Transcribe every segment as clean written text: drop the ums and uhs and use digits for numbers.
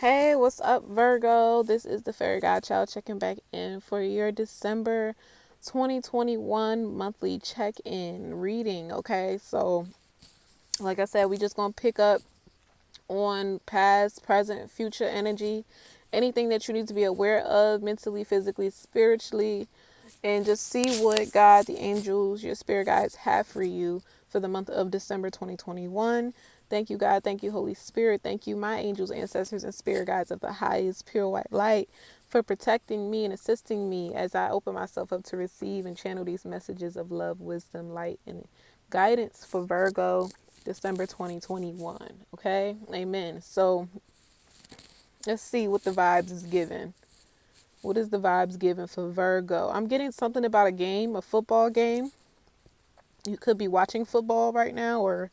Hey, what's up, Virgo? This is the Fairy Godchild checking back in for your December 2021 monthly check in reading. Okay, so like I said, we just gonna pick up on past, present, future energy, anything that you need to be aware of mentally, physically, spiritually, and just see what God, the angels, your spirit guides have for you for the month of December 2021. Thank you, God. Thank you, Holy Spirit. Thank you, my angels, ancestors, and spirit guides of the highest pure white light, for protecting me and assisting me as I open myself up to receive and channel these messages of love, wisdom, light, and guidance for Virgo, December 2021. Okay? Amen. So let's see what the vibes is giving. What is the vibes given for Virgo? I'm getting something about a game, a football game. You could be watching football right now, or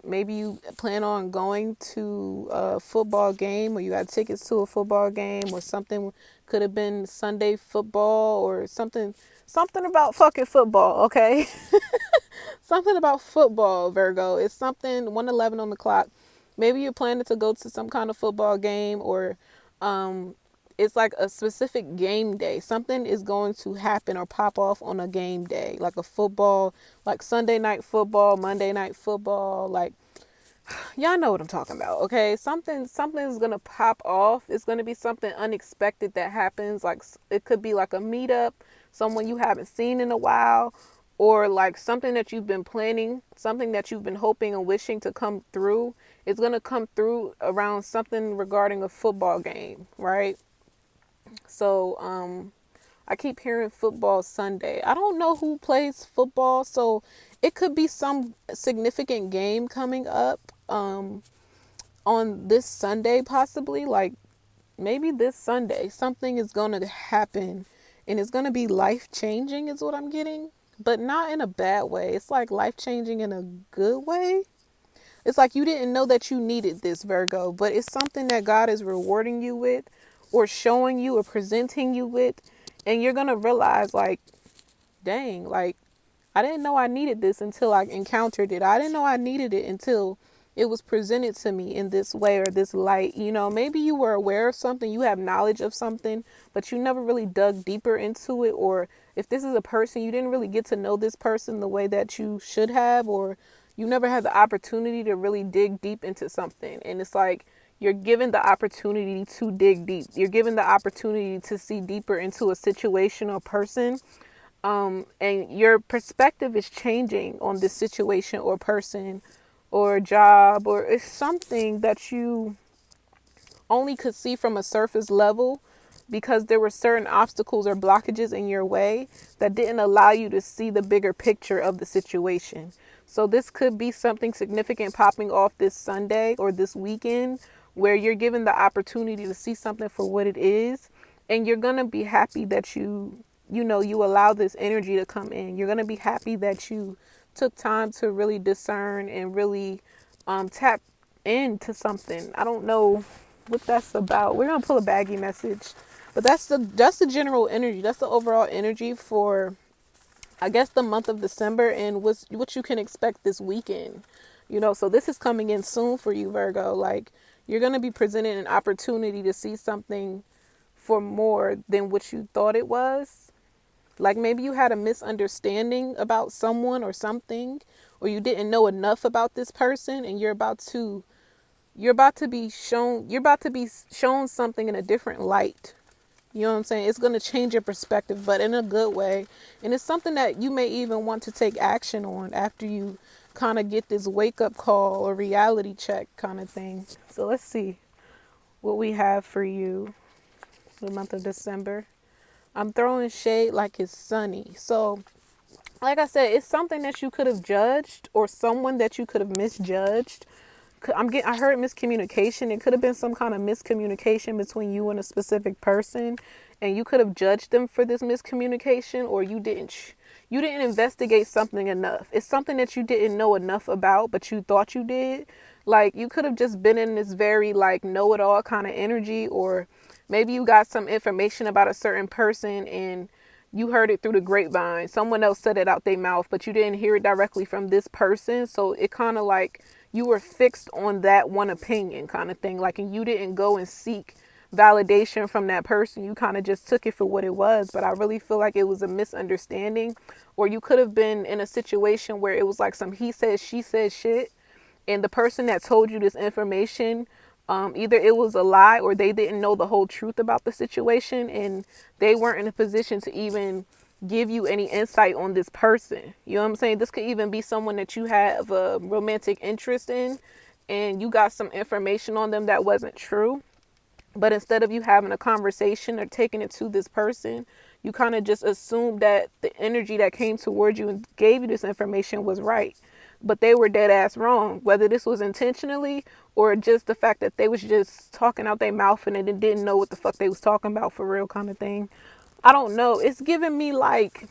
maybe you plan on going to a football game, or you got tickets to a football game, or something. Could have been Sunday football or something. Something about fucking football, okay? Something about football, Virgo. It's something 1:11 on the clock. Maybe you're planning to go to some kind of football game, or um, it's like a specific game day. Something is going to happen or pop off on a game day, like a football, like Sunday night football, Monday night football. Like, y'all know what I'm talking about, okay? Something's gonna pop off. It's gonna be something unexpected that happens. Like, it could be like a meetup, someone you haven't seen in a while, or like something that you've been planning, something that you've been hoping and wishing to come through. It's gonna come through around something regarding a football game, right? So I keep hearing football Sunday. I don't know who plays football, so it could be some significant game coming up on this Sunday, possibly. Like, maybe this Sunday something is going to happen, and it's going to be life changing is what I'm getting, but not in a bad way. It's like life changing in a good way. It's like you didn't know that you needed this, Virgo, but it's something that God is rewarding you with, or showing you, or presenting you with. And you're going to realize, like, dang, like, I didn't know I needed this until I encountered it. I didn't know I needed it until it was presented to me in this way or this light. You know, maybe you were aware of something, you have knowledge of something, but you never really dug deeper into it. Or if this is a person, you didn't really get to know this person the way that you should have, or you never had the opportunity to really dig deep into something. And it's like you're given the opportunity to dig deep. You're given the opportunity to see deeper into a situation or person, and your perspective is changing on this situation or person or job, or it's something that you only could see from a surface level because there were certain obstacles or blockages in your way that didn't allow you to see the bigger picture of the situation. So this could be something significant popping off this Sunday or this weekend, where you're given the opportunity to see something for what it is, and you're going to be happy that you allow this energy to come in. You're going to be happy that you took time to really discern and really tap into something. I don't know what that's about. We're going to pull a baggy message. But that's the general energy. That's the overall energy for, I guess, the month of December, and what you can expect this weekend. So this is coming in soon for you, Virgo. Like, you're going to be presented an opportunity to see something for more than what you thought it was. Like, maybe you had a misunderstanding about someone or something, or you didn't know enough about this person, and you're about to be shown something in a different light. You know what I'm saying? It's going to change your perspective, but in a good way. And it's something that you may even want to take action on after you kind of get this wake up call or reality check kind of thing. So let's see what we have for you for the month of December. I'm throwing shade like it's sunny. So, like I said, it's something that you could have judged, or someone that you could have misjudged. I heard miscommunication. It could have been some kind of miscommunication between you and a specific person, and you could have judged them for this miscommunication, or you didn't investigate something enough. It's something that you didn't know enough about, but you thought you did. Like, you could have just been in this very like know-it-all kind of energy, or maybe you got some information about a certain person and you heard it through the grapevine. Someone else said it out their mouth, but you didn't hear it directly from this person. So it kind of like you were fixed on that one opinion kind of thing. Like, and you didn't go and seek validation from that person. You kind of just took it for what it was. But I really feel like it was a misunderstanding, or you could have been in a situation where it was like some he said, she said shit. And the person that told you this information, either it was a lie or they didn't know the whole truth about the situation, and they weren't in a position to even give you any insight on this person. You know what I'm saying? This could even be someone that you have a romantic interest in, and you got some information on them that wasn't true. But instead of you having a conversation or taking it to this person, you kind of just assumed that the energy that came towards you and gave you this information was right. But they were dead ass wrong, whether this was intentionally or just the fact that they was just talking out their mouth and they didn't know what the fuck they was talking about for real kind of thing. I don't know. It's giving me like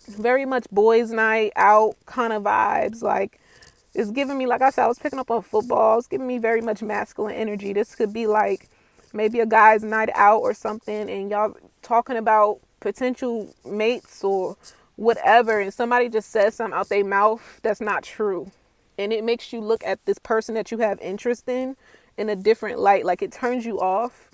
very much boys' night out kind of vibes. Like, it's giving me, like I said, I was picking up on football. It's giving me very much masculine energy. This could be like maybe a guy's night out or something, and y'all talking about potential mates or whatever, and somebody just says something out their mouth that's not true. And it makes you look at this person that you have interest in a different light. Like, it turns you off,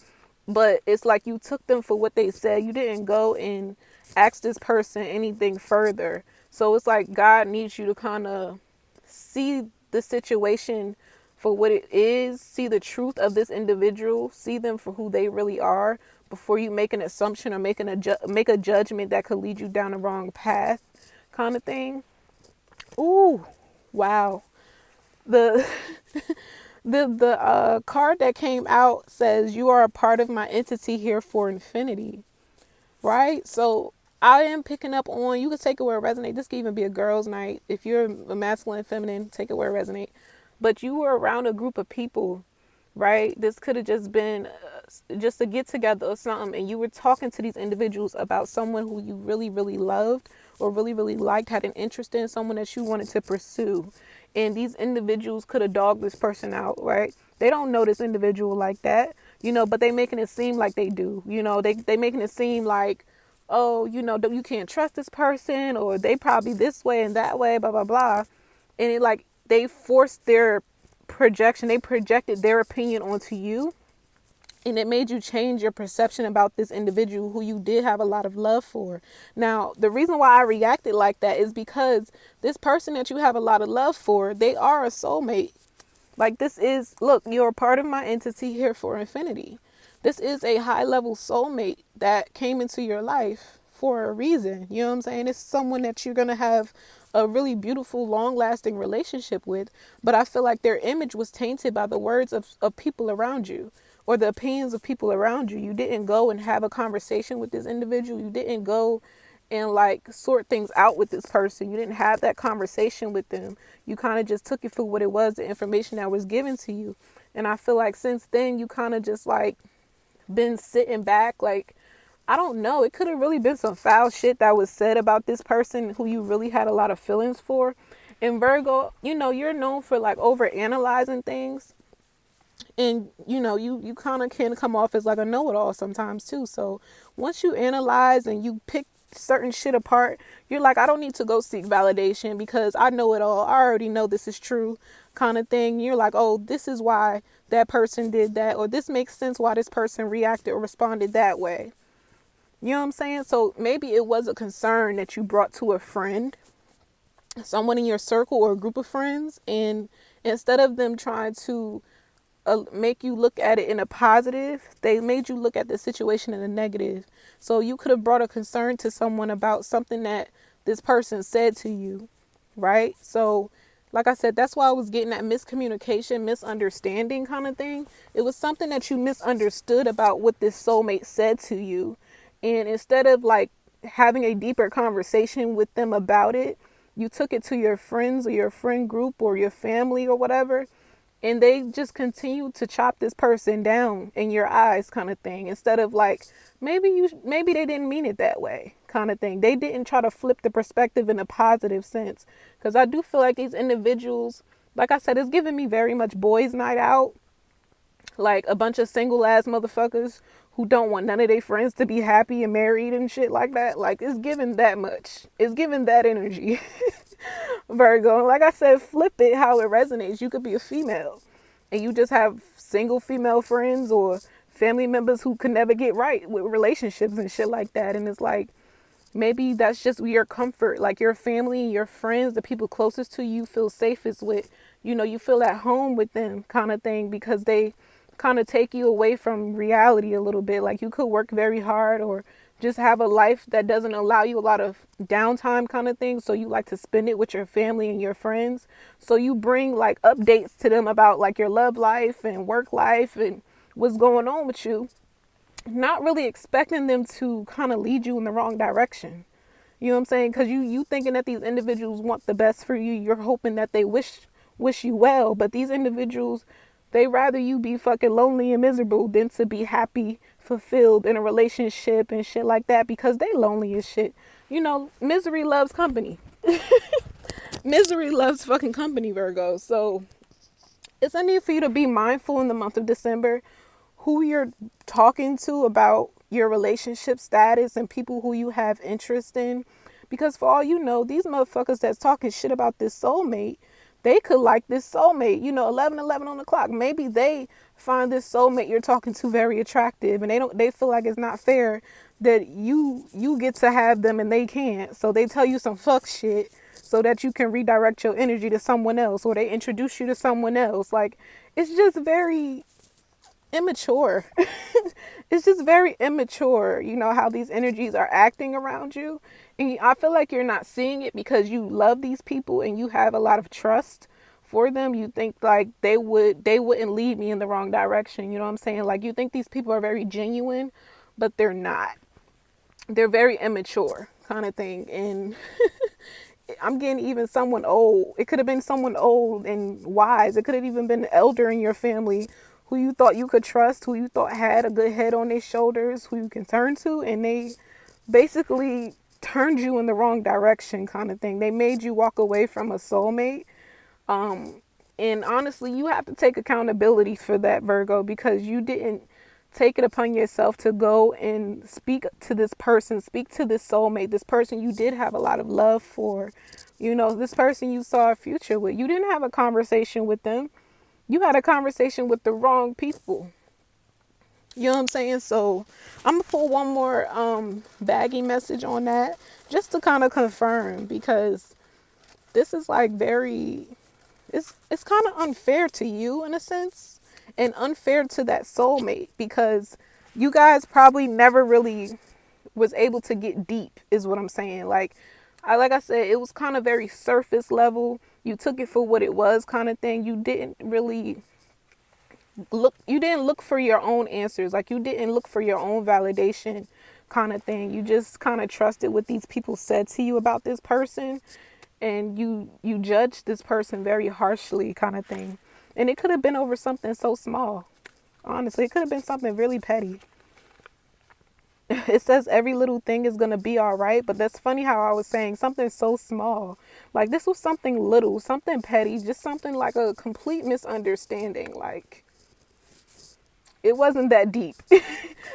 but it's like you took them for what they said. You didn't go and ask this person anything further. So it's like God needs you to kind of see the situation for what it is, see the truth of this individual, see them for who they really are before you make an assumption or make a judgment that could lead you down the wrong path kind of thing. Ooh, wow. The the card that came out says you are a part of my entity here for infinity, right? So I am picking up on, you can take it where it resonates. This could even be a girl's night. If you're a masculine, feminine, take it where it resonates. But you were around a group of people, right? This could have just been just a get together or something. And you were talking to these individuals about someone who you really, really loved or really, really liked, had an interest in, someone that you wanted to pursue. And these individuals could have dogged this person out, right? They don't know this individual like that, but they making it seem like they do. They making it seem like, oh, you can't trust this person, or they probably this way and that way, blah, blah, blah. And it like, they forced their projection. They projected their opinion onto you. And it made you change your perception about this individual who you did have a lot of love for. Now, the reason why I reacted like that is because this person that you have a lot of love for, they are a soulmate. Like, this is, look, you're a part of my entity here for infinity. This is a high level soulmate that came into your life for a reason. You know what I'm saying? It's someone that you're going to have a really beautiful, long-lasting relationship with. But I feel like their image was tainted by the words of people around you or the opinions of people around you. You didn't go and have a conversation with this individual. You didn't go and like sort things out with this person. You didn't have that conversation with them. You kind of just took it for what it was, the information that was given to you. And I feel like since then, you kind of just like been sitting back, like, I don't know. It could have really been some foul shit that was said about this person who you really had a lot of feelings for. And Virgo, you're known for like over analyzing things. And, you kind of can come off as like a know-it-all sometimes too. So once you analyze and you pick certain shit apart, you're like, I don't need to go seek validation because I know it all. I already know this is true kind of thing. You're like, oh, this is why that person did that. Or this makes sense why this person reacted or responded that way. You know what I'm saying? So maybe it was a concern that you brought to a friend, someone in your circle or a group of friends. And instead of them trying to make you look at it in a positive, they made you look at the situation in a negative. So you could have brought a concern to someone about something that this person said to you, right? So like I said, that's why I was getting that miscommunication, misunderstanding kind of thing. It was something that you misunderstood about what this soulmate said to you. And instead of like having a deeper conversation with them about it, you took it to your friends or your friend group or your family or whatever. And they just continue to chop this person down in your eyes kind of thing. Instead of like, maybe they didn't mean it that way kind of thing. They didn't try to flip the perspective in a positive sense. Because I do feel like these individuals, like I said, it's giving me very much boys' night out. Like a bunch of single ass motherfuckers who don't want none of their friends to be happy and married and shit like that. Like, it's giving that much. It's giving that energy. Virgo. Like I said, flip it how it resonates. You could be a female and you just have single female friends or family members who could never get right with relationships and shit like that. And it's like, maybe that's just your comfort. Like your family, your friends, the people closest to you feel safest with, you feel at home with them kind of thing, because they kind of take you away from reality a little bit. Like you could work very hard or just have a life that doesn't allow you a lot of downtime kind of thing. So you like to spend it with your family and your friends. So you bring like updates to them about like your love life and work life and what's going on with you, not really expecting them to kind of lead you in the wrong direction. You know what I'm saying? Because you thinking that these individuals want the best for you. You're hoping that they wish you well. But these individuals, they rather you be fucking lonely and miserable than to be happy, fulfilled in a relationship and shit like that, because they lonely as shit. Misery loves company. Misery loves fucking company, Virgo. So it's a need for you to be mindful in the month of December who you're talking to about your relationship status and people who you have interest in. Because for all you know, these motherfuckers that's talking shit about this soulmate, they could like this soulmate, 11:11 on the clock. Maybe they find this soulmate you're talking to very attractive, and they feel like it's not fair that you get to have them and they can't. So they tell you some fuck shit so that you can redirect your energy to someone else, or they introduce you to someone else. Like, it's just very immature. It's just very immature, how these energies are acting around you. And I feel like you're not seeing it because you love these people and you have a lot of trust for them. You think like they wouldn't lead me in the wrong direction. You know what I'm saying? Like, you think these people are very genuine, but they're not. They're very immature kind of thing. And I'm getting even someone old. It could have been someone old and wise. It could have even been an elder in your family who you thought you could trust, who you thought had a good head on their shoulders, who you can turn to, and they basically turned you in the wrong direction kind of thing. They made you walk away from a soulmate. And honestly, you have to take accountability for that, Virgo, because you didn't take it upon yourself to go and speak to this person, speak to this soulmate, this person you did have a lot of love for, this person you saw a future with. You didn't have a conversation with them. You had a conversation with the wrong people. You know what I'm saying? So I'm going to pull one more baggy message on that just to kind of confirm, because this is like it's kind of unfair to you in a sense, and unfair to that soulmate, because you guys probably never really was able to get deep is what I'm saying. Like I said, it was kind of very surface level. You took it for what it was kind of thing. You didn't look for your own answers. Like, you didn't look for your own validation kind of thing. You just kind of trusted what these people said to you about this person, and you judged this person very harshly kind of thing. And it could have been over something so small. Honestly, it could have been something really petty. It says every little thing is going to be all right. But that's funny how I was saying something so small. Like, this was something little, something petty, just something like a complete misunderstanding. Like, it wasn't that deep.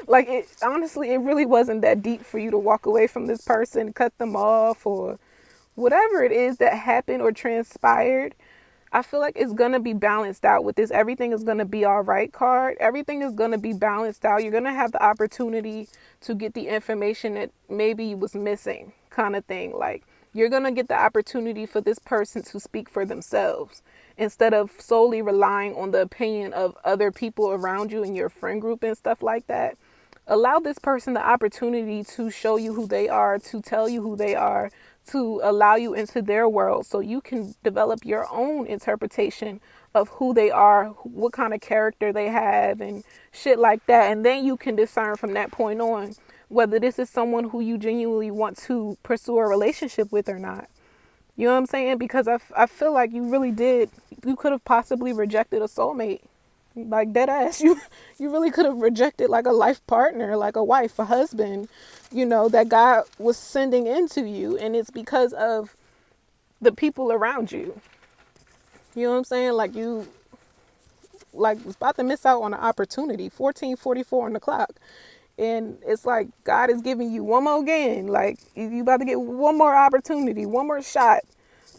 Like, honestly, it really wasn't that deep for you to walk away from this person, cut them off, or whatever it is that happened or transpired. I feel like it's going to be balanced out with this everything is going to be all right card. Everything is going to be balanced out. You're going to have the opportunity to get the information that maybe was missing kind of thing. Like, you're going to get the opportunity for this person to speak for themselves instead of solely relying on the opinion of other people around you in your friend group and stuff like that. Allow this person the opportunity to show you who they are, to tell you who they are, to allow you into their world so you can develop your own interpretation of who they are, what kind of character they have and shit like that. And then you can discern from that point on whether this is someone who you genuinely want to pursue a relationship with or not. You know what I'm saying? Because I feel like you really did. You could have possibly rejected a soulmate. Like, dead ass. You really could have rejected like a life partner, like a wife, a husband, that God was sending into you. And it's because of the people around you. You know what I'm saying? Like, you was about to miss out on an opportunity. 14:44 on the clock. And it's like God is giving you one more again. Like, you about to get one more opportunity, one more shot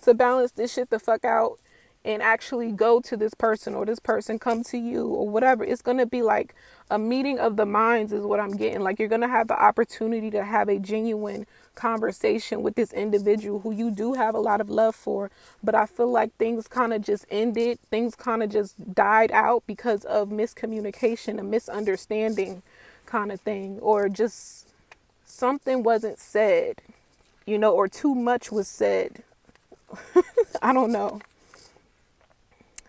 to balance this shit the fuck out and actually go to this person, or this person come to you, or whatever. It's going to be like a meeting of the minds is what I'm getting. Like, you're going to have the opportunity to have a genuine conversation with this individual who you do have a lot of love for. But I feel like things kind of just ended. Things kind of just died out because of miscommunication, a misunderstanding kind of thing, or just something wasn't said, or too much was said. I don't know.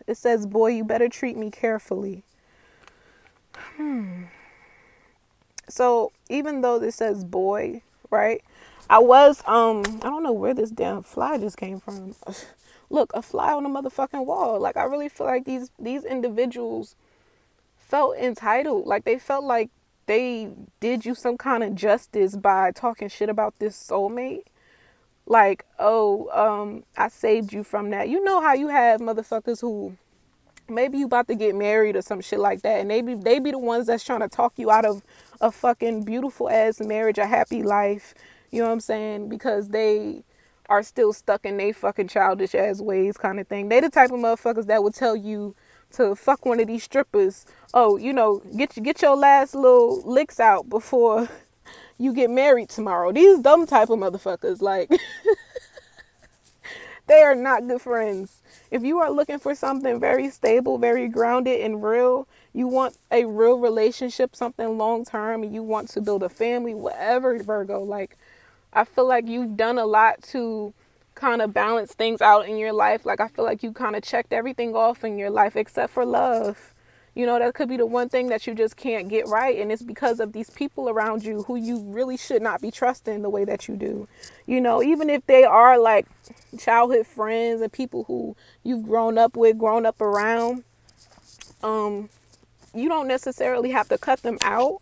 It says, boy, you better treat me carefully. So even though this says boy, right? I don't know where this damn fly just came from. Look, a fly on the motherfucking wall. Like, I really feel like these individuals felt entitled. Like, they felt like they did you some kind of justice by talking shit about this soulmate. Like, oh, I saved you from that. You know how you have motherfuckers who maybe you about to get married or some shit like that, and they be the ones that's trying to talk you out of a fucking beautiful ass marriage, a happy life. You know what I'm saying? Because they are still stuck in they fucking childish ass ways kind of thing. They the type of motherfuckers that would tell you to fuck one of these strippers. Oh, get your last little licks out before you get married tomorrow. These dumb type of motherfuckers, like, they are not good friends. If you are looking for something very stable, very grounded and real, you want a real relationship, something long term, and you want to build a family, whatever, Virgo, like, I feel like you've done a lot to kind of balance things out in your life. Like, I feel like you kind of checked everything off in your life except for love. That could be the one thing that you just can't get right. And it's because of these people around you who you really should not be trusting the way that you do. Even if they are like childhood friends and people who you've grown up with, grown up around, you don't necessarily have to cut them out,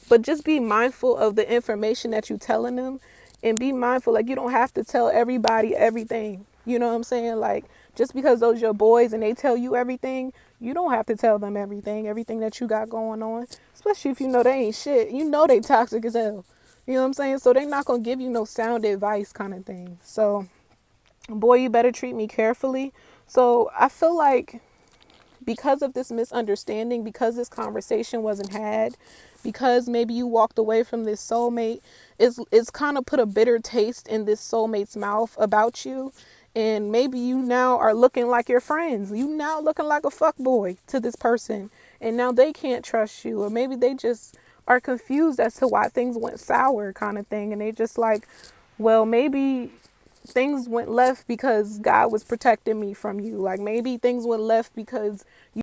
but just be mindful of the information that you're telling them, and be mindful, like, you don't have to tell everybody everything. You know what I'm saying? Like, just because those your boys and they tell you everything, you don't have to tell them everything that you got going on, especially if they ain't shit. They toxic as hell. You know what I'm saying? So they not going to give you no sound advice kind of thing. So, boy, you better treat me carefully. So I feel like because of this misunderstanding, because this conversation wasn't had, because maybe you walked away from this soulmate, it's kind of put a bitter taste in this soulmate's mouth about you. And maybe you now are looking like your friends. You now looking like a fuckboy to this person. And now they can't trust you. Or maybe they just are confused as to why things went sour kind of thing. And they just like, well, maybe things went left because God was protecting me from you. Like, maybe things went left because